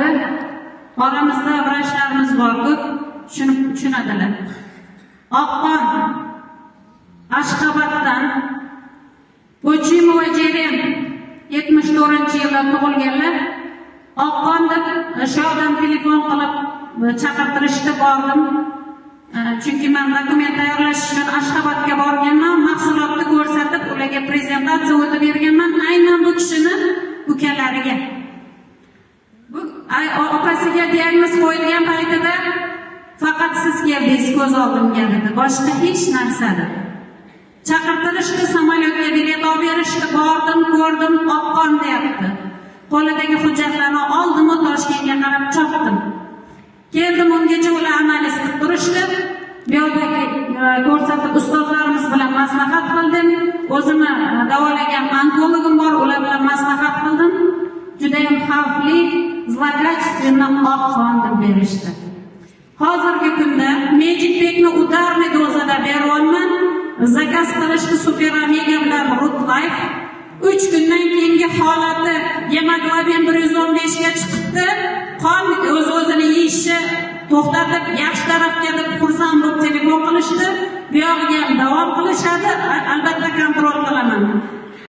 bo'ldi. Oramizda vrachlarimiz bor, ko'p tushunadilar. Oqqon Ashxoboddan Pochimova Jeren 74-yilda tug'ilganlar. Oqqon deb shu odam telefon qilib chaqirtirishdi, bordim. Chunki men dokument tayyorlash uchun Ashxobodga borganman, mahsulotni ko'rsatib, ularga prezentatsiya o'tib berganman, aynan bu kishini ukalariga. Bu opasiga diagnoz qo'yilgan paytida faqat siz keldingiz ko'z oldimga dedi, boshqa hech narsa dedi. Chaqirtirishdi, samolyotga bilet olib berishdi, bordim, ko'rdim, Oqqon deyapti. Qo'lidagi hujjatlarni oldim, Toshkentga qarab chopdim. Keldim, ungacha ular analiz qilib turishdi. Bu yerdagi ko'rsatib ustozlarimiz bilan maslahat qildim. O'zimni davolagan onkologim bor, ular bilan maslahat qildim. Juda ham xavfli zlokачественный Oqqon deb berishdi. Hozirgi kunda Medicbekni udarniy dozada beryapman. Zakaz qilishdi Superomega bilan Rootlife. 3 kundan keyingi holati hemoglobin 115 ga chiqdi. Qon o'z-o'zini yeyishi to'xtatib, yaxshi tarafga deb xursand bo'lib telefon qilishdi. Bu yog'iga ham davom qilishadi, albatta kontrol qilaman.